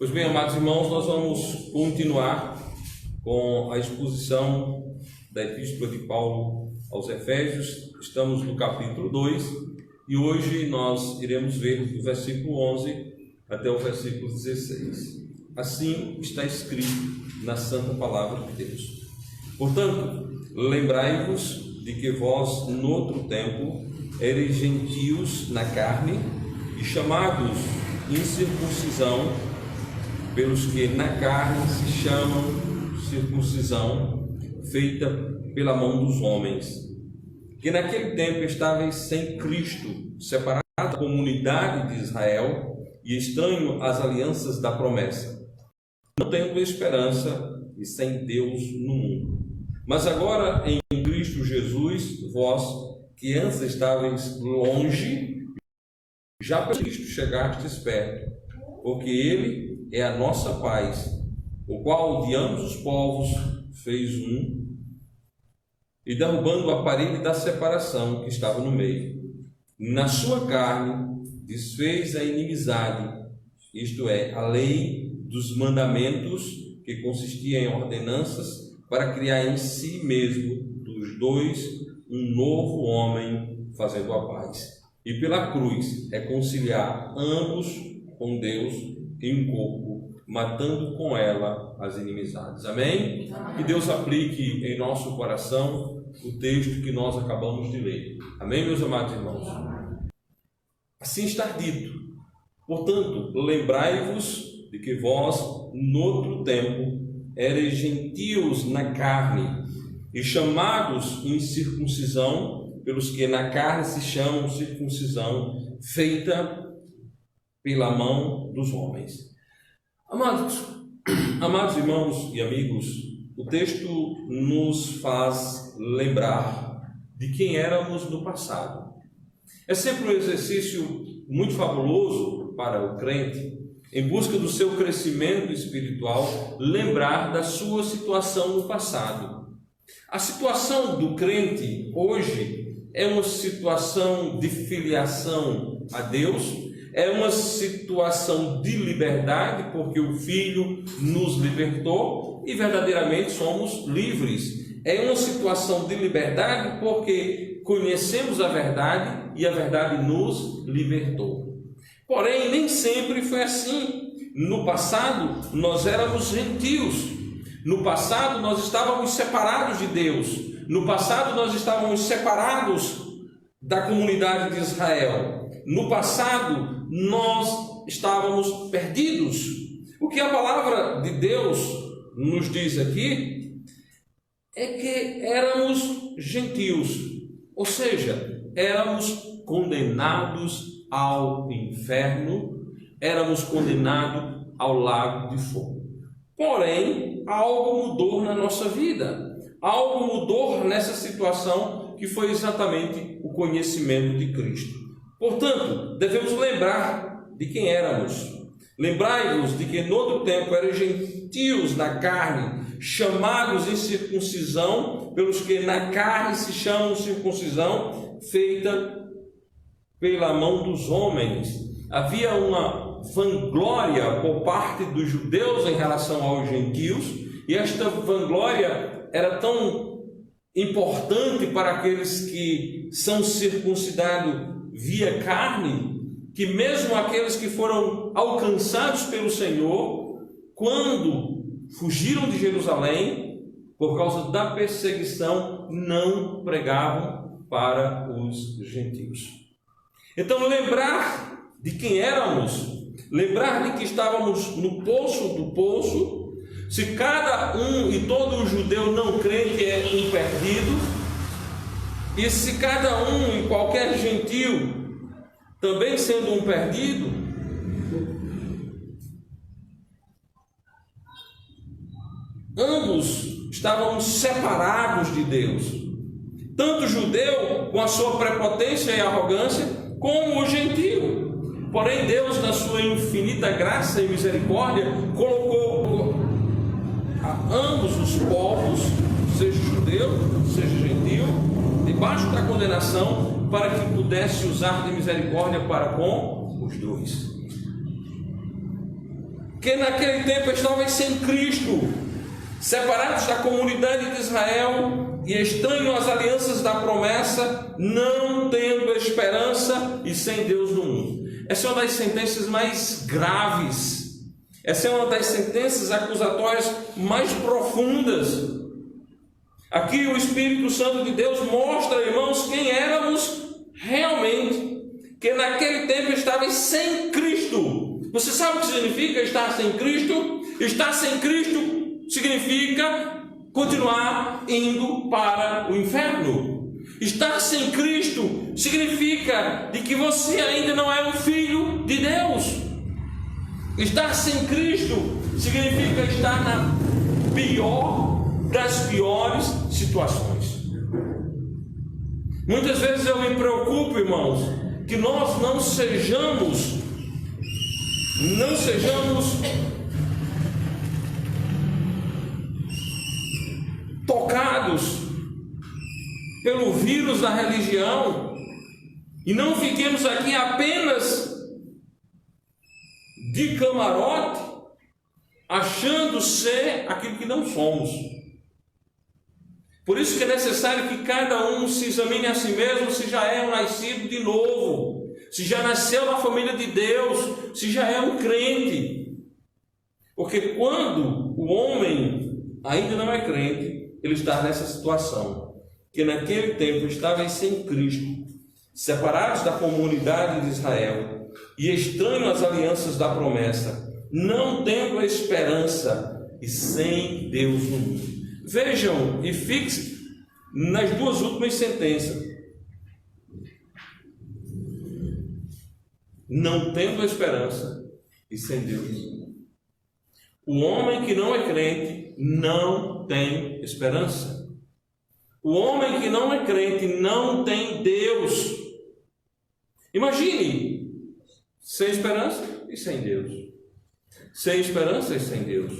Pois bem, amados irmãos, nós vamos continuar com a exposição da Epístola de Paulo aos Efésios. Estamos no capítulo 2 e hoje nós iremos ver do versículo 11 até o versículo 16. Assim está escrito na Santa Palavra de Deus. Portanto, lembrai-vos de que vós, no outro tempo, eres gentios na carne e chamados incircuncisão, pelos que na carne se chamam circuncisão, feita pela mão dos homens, que naquele tempo estáveis sem Cristo, separados da comunidade de Israel e estranho às alianças da promessa, não tendo esperança e sem Deus no mundo. Mas agora em Cristo Jesus, vós que antes estáveis longe, já por Cristo chegastes perto, porque Ele é a nossa paz, o qual de ambos os povos fez um, e derrubando a parede da separação que estava no meio, na sua carne desfez a inimizade, isto é, a lei dos mandamentos, que consistia em ordenanças, para criar em si mesmo dos dois um novo homem, fazendo a paz, e pela cruz reconciliar ambos com Deus em um corpo, matando com ela as inimizades. Amém? Amém. Que Deus aplique em nosso coração o texto que nós acabamos de ler. Amém, meus amados irmãos? Assim está dito. Portanto, lembrai-vos de que vós, noutro tempo, eres gentios na carne e chamados em circuncisão, pelos que na carne se chamam circuncisão, feita pela mão dos homens. Amados irmãos e amigos, o texto nos faz lembrar de quem éramos no passado. É sempre um exercício muito fabuloso para o crente, em busca do seu crescimento espiritual, lembrar da sua situação no passado. A situação do crente hoje é uma situação de filiação a Deus, é uma situação de liberdade, porque o Filho nos libertou e verdadeiramente somos livres. É uma situação de liberdade porque conhecemos a verdade e a verdade nos libertou. Porém, nem sempre foi assim. No passado, nós éramos gentios. No passado, nós estávamos separados de Deus. No passado, nós estávamos separados da comunidade de Israel. No passado, nós estávamos perdidos. O que a palavra de Deus nos diz aqui é que éramos gentios, ou seja, éramos condenados ao inferno, éramos condenados ao lago de fogo. Porém, algo mudou na nossa vida, algo mudou nessa situação, que foi exatamente o conhecimento de Cristo. Portanto, devemos lembrar de quem éramos. Lembrai-vos de que no outro tempo eram gentios na carne, chamados em circuncisão, pelos que na carne se chamam circuncisão, feita pela mão dos homens. Havia uma vanglória por parte dos judeus em relação aos gentios, e esta vanglória era tão importante para aqueles que são circuncidados via carne, que mesmo aqueles que foram alcançados pelo Senhor, quando fugiram de Jerusalém, por causa da perseguição, não pregavam para os gentios. Então, lembrar de quem éramos, lembrar de que estávamos no poço do poço, se cada um e todo judeu não crente é um perdido, e se cada um e qualquer gentio também sendo um perdido, ambos estávamos separados de Deus, tanto o judeu com a sua prepotência e arrogância, como o gentio. Porém, Deus, na sua infinita graça e misericórdia, colocou a ambos os povos, seja judeu, seja gentio, debaixo da condenação, para que pudesse usar de misericórdia para com os dois. que naquele tempo estavam sem Cristo, separados da comunidade de Israel e estranhos às alianças da promessa, não tendo esperança e sem Deus no mundo. Essa é uma das sentenças mais graves. Essa é uma das sentenças acusatórias mais profundas. Aqui o Espírito Santo de Deus mostra, irmãos, quem éramos realmente, que naquele tempo estavam sem Cristo. Você sabe o que significa estar sem Cristo? Estar sem Cristo significa continuar indo para o inferno. Estar sem Cristo significa de que você ainda não é um filho de Deus. Estar sem Cristo significa estar na pior das piores situações. Muitas vezes eu me preocupo, irmãos, que nós não sejamos tocados pelo vírus da religião e não fiquemos aqui apenas de camarote, achando ser aquilo que não somos. Por isso que é necessário que cada um se examine a si mesmo, se já é um nascido de novo, se já nasceu na família de Deus, se já é um crente. Porque quando o homem ainda não é crente, ele está nessa situação, que naquele tempo estavam sem Cristo, separados da comunidade de Israel e estranhos às alianças da promessa, não tendo esperança e sem Deus no mundo. Vejam e fixem nas duas últimas sentenças. Não tendo esperança e sem Deus. O homem que não é crente não tem esperança. O homem que não é crente não tem Deus. Imagine, sem esperança e sem Deus. Sem esperança e sem Deus.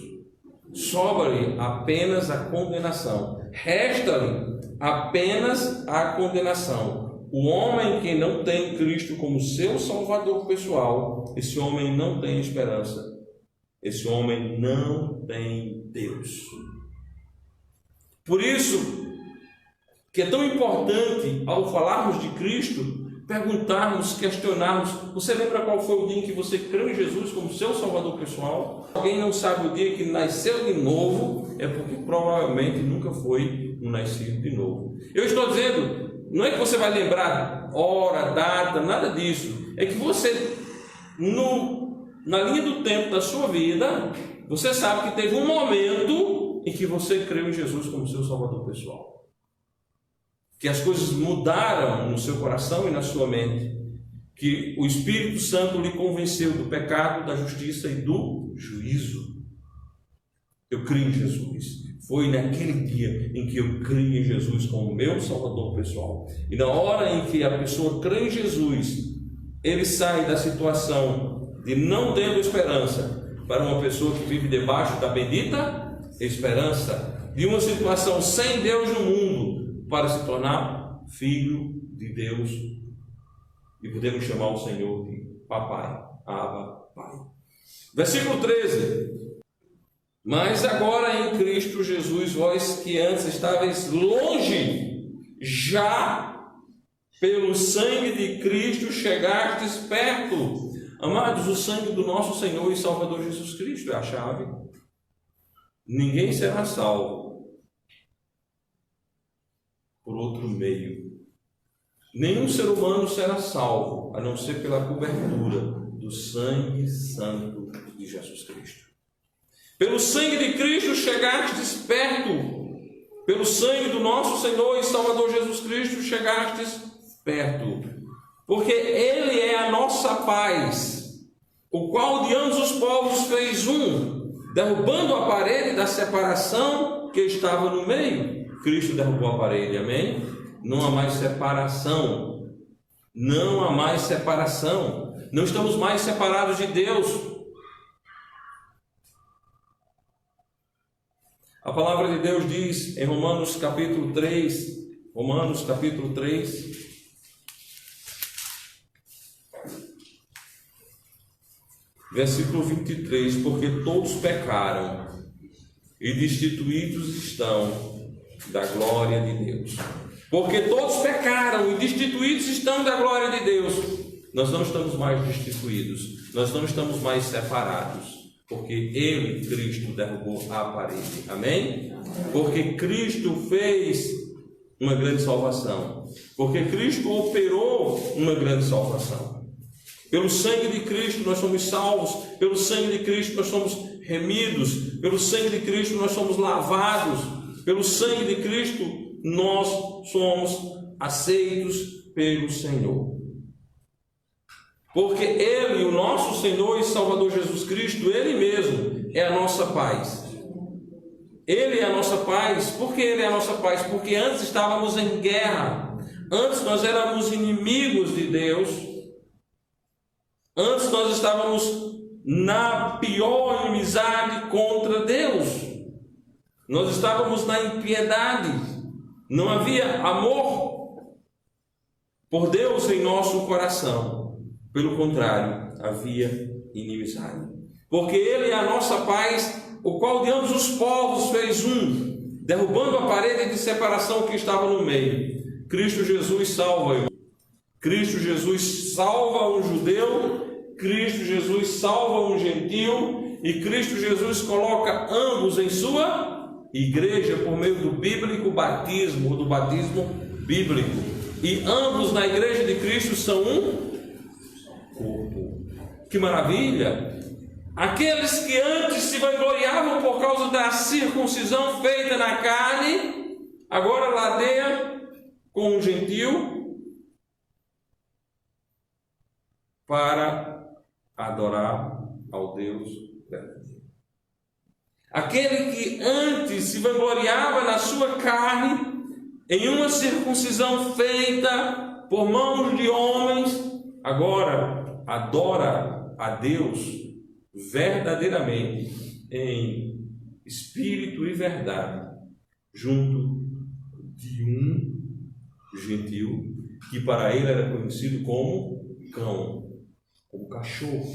Sobra-lhe apenas a condenação. Resta-lhe apenas a condenação. O homem que não tem Cristo como seu Salvador pessoal, esse homem não tem esperança. Esse homem não tem Deus. Por isso que é tão importante, ao falarmos de Cristo, perguntarmos, questionarmos. Você lembra qual foi o dia em que você creu em Jesus como seu Salvador pessoal? Alguém não sabe o dia que nasceu de novo, é porque provavelmente nunca foi um nascido de novo. Eu estou dizendo, não é que você vai lembrar hora, data, nada disso. É que você, na linha do tempo da sua vida, você sabe que teve um momento em que você creu em Jesus como seu Salvador pessoal. Que as coisas mudaram no seu coração e na sua mente, que o Espírito Santo lhe convenceu do pecado, da justiça e do juízo. Eu creio em Jesus. Foi naquele dia em que eu criei em Jesus como meu Salvador pessoal. E na hora em que a pessoa crê em Jesus, ele sai da situação de não tendo esperança para uma pessoa que vive debaixo da bendita esperança, de uma situação sem Deus no mundo, para se tornar filho de Deus e podemos chamar o Senhor de Papai, Abba, Pai. Versículo 13. Mas agora em Cristo Jesus, vós que antes estáveis longe, já pelo sangue de Cristo chegastes perto. Amados, o sangue do nosso Senhor e Salvador Jesus Cristo é a chave. Ninguém será salvo por outro meio. Nenhum ser humano será salvo, a não ser pela cobertura do sangue santo de Jesus Cristo. Pelo sangue de Cristo chegastes perto. Pelo sangue do nosso Senhor e Salvador Jesus Cristo chegastes perto. Porque Ele é a nossa paz, o qual de ambos os povos fez um, derrubando a parede da separação que estava no meio. Cristo derrubou a parede, amém? Não há mais separação. Não há mais separação. Não estamos mais separados de Deus. A palavra de Deus diz em Romanos capítulo 3, Versículo 23, porque todos pecaram e destituídos estão da glória de Deus. Porque todos pecaram e destituídos estão da glória de Deus. Nós não estamos mais destituídos, nós não estamos mais separados, porque Ele, Cristo, derrubou a parede. Amém? Porque Cristo fez uma grande salvação, porque Cristo operou uma grande salvação. Pelo sangue de Cristo nós somos salvos, pelo sangue de Cristo nós somos remidos, pelo sangue de Cristo nós somos lavados, pelo sangue de Cristo nós somos aceitos pelo Senhor. Porque Ele, o nosso Senhor e Salvador Jesus Cristo, Ele mesmo é a nossa paz. Ele é a nossa paz. Por que Ele é a nossa paz? Porque antes estávamos em guerra, antes nós éramos inimigos de Deus, antes nós estávamos na pior inimizade contra Deus, nós estávamos na impiedade, não havia amor por Deus em nosso coração, pelo contrário, havia inimizade, porque Ele é a nossa paz, o qual de ambos os povos fez um, derrubando a parede de separação que estava no meio. Cristo Jesus salva, Cristo Jesus salva um judeu, Cristo Jesus salva um gentil, e Cristo Jesus coloca ambos em sua igreja por meio do bíblico batismo, do batismo bíblico. E ambos na igreja de Cristo são um corpo. Que maravilha! Aqueles que antes se vangloriavam por causa da circuncisão feita na carne, agora ladeia com um gentil para adorar ao Deus verdadeiro. Aquele que antes se vangloriava na sua carne, em uma circuncisão feita por mãos de homens, agora adora a Deus verdadeiramente, em espírito e verdade, junto de um gentil que para ele era conhecido como cão, como cachorro.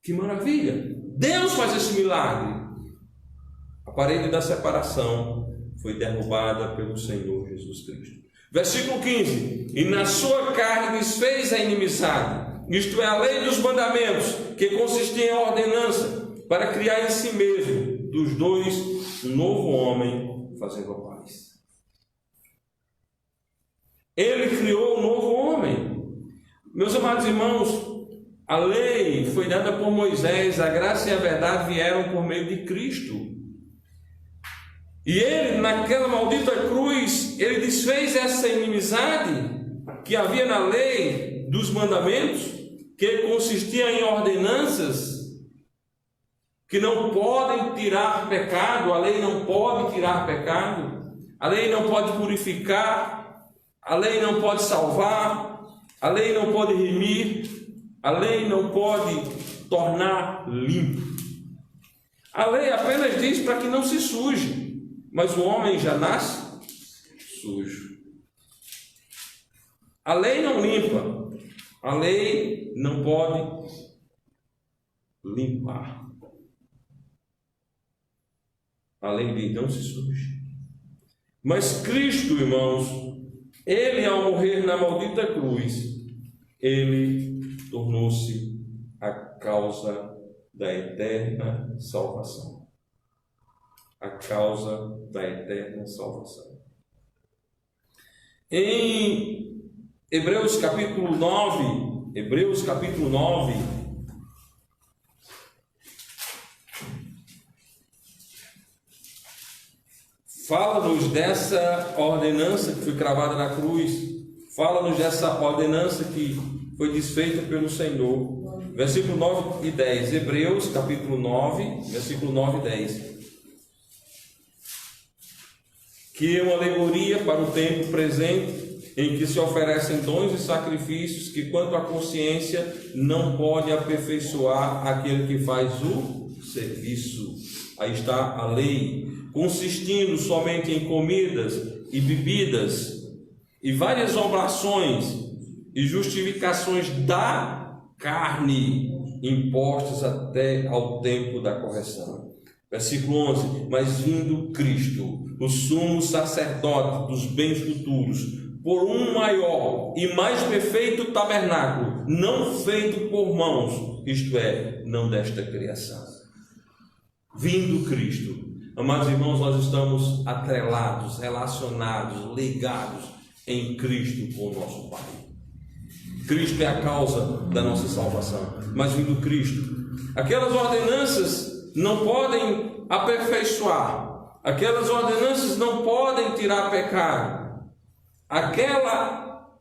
Que maravilha! Deus faz esse milagre. A parede da separação foi derrubada pelo Senhor Jesus Cristo. Versículo 15: e na sua carne desfez a inimizade, isto é, a lei dos mandamentos, que consistia em ordenança, para criar em si mesmo dos dois um novo homem, fazendo a paz. Ele criou um novo homem. Meus amados irmãos, a lei foi dada por Moisés, a graça e a verdade vieram por meio de Cristo. E Ele, naquela maldita cruz, Ele desfez essa inimizade que havia na lei dos mandamentos, que consistia em ordenanças que não podem tirar pecado. A lei não pode tirar pecado, a lei não pode purificar, a lei não pode salvar, a lei não pode remir, a lei não pode tornar limpo. A lei apenas diz para que não se suje, mas o homem já nasce sujo. A lei não limpa, a lei não pode limpar. A lei diz: não se suje. Mas Cristo, irmãos, Ele, ao morrer na maldita cruz, Ele tornou-se a causa da eterna salvação. A causa da eterna salvação. Em Hebreus capítulo 9, fala-nos dessa ordenança que foi cravada na cruz, fala-nos dessa ordenança que foi desfeita pelo Senhor. Versículo 9 e 10, Hebreus capítulo 9, versículo 9 e 10. Que é uma alegoria para o tempo presente, em que se oferecem dons e sacrifícios que, quanto à consciência, não pode aperfeiçoar aquele que faz o serviço. Aí está a lei, consistindo somente em comidas e bebidas, e várias oblações e justificações da carne, impostas até ao tempo da correção. Versículo 11: mas vindo Cristo, o sumo sacerdote dos bens futuros, por um maior e mais perfeito tabernáculo, não feito por mãos, isto é, não desta criação. Vindo Cristo. Amados irmãos, nós estamos atrelados, relacionados, ligados em Cristo com o nosso Pai. Cristo é a causa da nossa salvação. Mas vindo Cristo, aquelas ordenanças não podem aperfeiçoar, aquelas ordenanças não podem tirar pecado, aquela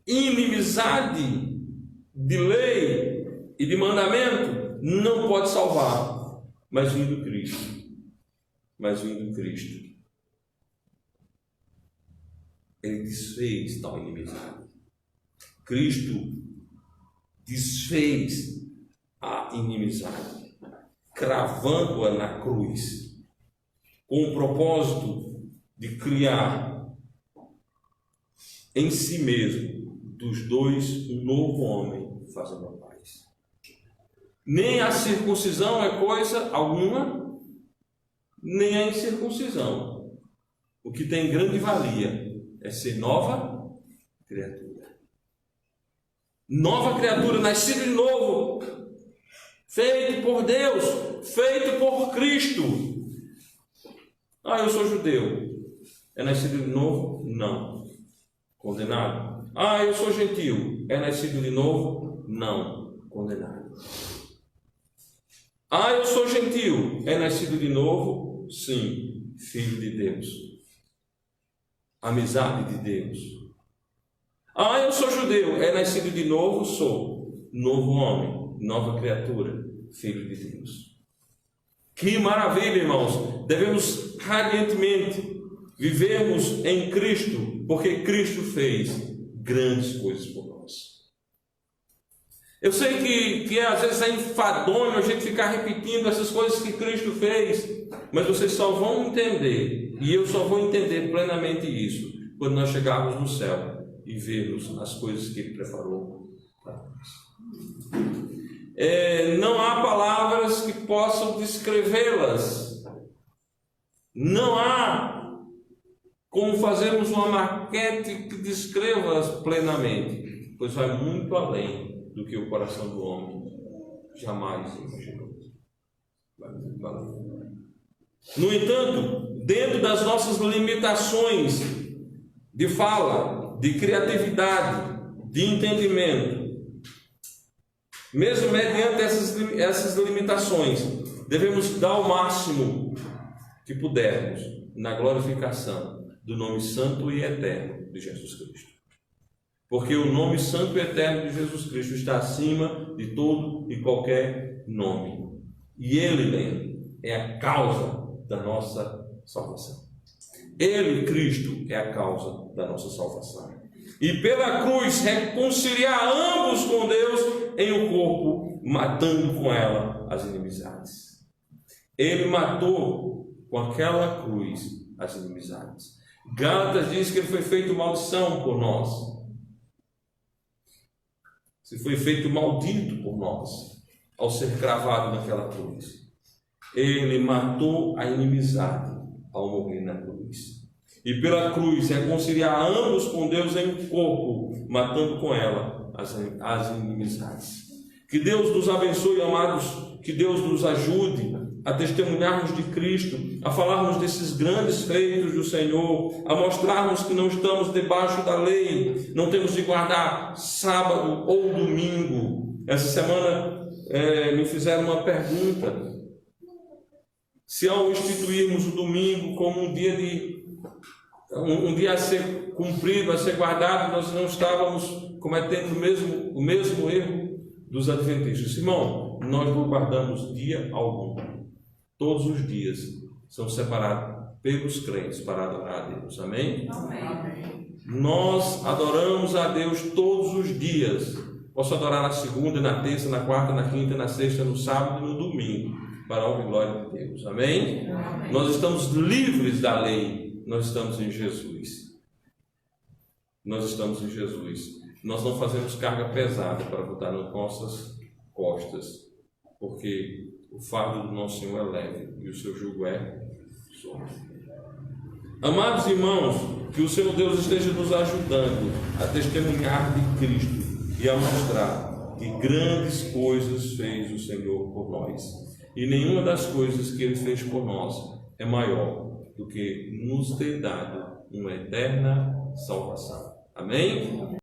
inimizade de lei e de mandamento não pode salvar. Mas vindo Cristo, Ele desfez tal inimizade. Cristo desfez a inimizade, cravando-a na cruz, com o propósito de criar em si mesmo, dos dois, um novo homem, fazendo a paz. Nem a circuncisão é coisa alguma, nem a incircuncisão. O que tem grande valia é ser nova criatura. Nova criatura, nascido de novo, feito por Deus, feito por Cristo. Eu sou judeu. É nascido de novo? Não. Condenado. Eu sou gentil. É nascido de novo? Não. Condenado. Eu sou gentil. É nascido de novo? Sim. Filho de Deus. Amizade de Deus. Eu sou judeu. É nascido de novo? Sou. Novo homem. Nova criatura. Filho de Deus. Que maravilha, irmãos. Devemos radiantemente vivermos em Cristo, porque Cristo fez grandes coisas por nós. Eu sei que às vezes é enfadonho a gente ficar repetindo essas coisas que Cristo fez, mas vocês só vão entender, e eu só vou entender plenamente isso, quando nós chegarmos no céu e vermos as coisas que Ele preparou para nós. Não há palavras que possam descrevê-las. Não há como fazermos uma maquete que descreva-as plenamente, pois vai muito além do que o coração do homem jamais imaginou. Vai muito além. No entanto, dentro das nossas limitações de fala, de criatividade, de entendimento, mesmo mediante essas limitações, devemos dar o máximo que pudermos na glorificação do nome santo e eterno de Jesus Cristo. Porque o nome santo e eterno de Jesus Cristo está acima de todo e qualquer nome. E Ele é a causa da nossa salvação. Ele, Cristo, é a causa da nossa salvação. E pela cruz reconciliar ambos com Deus em um corpo, matando com ela as inimizades. Ele matou com aquela cruz as inimizades. Gálatas diz que Ele foi feito maldição por nós. Se foi feito maldito por nós, ao ser cravado naquela cruz. Ele matou a inimizade ao morrer na cruz. E pela cruz reconciliar ambos com Deus em um corpo, matando com ela as inimizades. Que Deus nos abençoe, amados, que Deus nos ajude a testemunharmos de Cristo, a falarmos desses grandes feitos do Senhor, a mostrarmos que não estamos debaixo da lei, não temos de guardar sábado ou domingo. Essa semana me fizeram uma pergunta: se ao instituirmos o domingo como um dia a ser cumprido, a ser guardado, nós não estávamos cometendo o mesmo erro dos adventistas. Irmão, nós não guardamos dia algum. Todos os dias são separados pelos crentes para adorar a Deus. Amém? Amém. Nós adoramos a Deus todos os dias. Posso adorar na segunda, na terça, na quarta, na quinta, na sexta, no sábado e no domingo, para a honra e glória de Deus. Amém? Amém. Nós estamos livres da lei. Nós estamos em Jesus. Nós estamos em Jesus. Nós não fazemos carga pesada para botar nas nossas costas. porque o fardo do nosso Senhor é leve e o seu jugo é suave. Amados irmãos, que o Senhor Deus esteja nos ajudando a testemunhar de Cristo e a mostrar que grandes coisas fez o Senhor por nós. E nenhuma das coisas que Ele fez por nós é maior do que nos ter dado uma eterna salvação. Amém?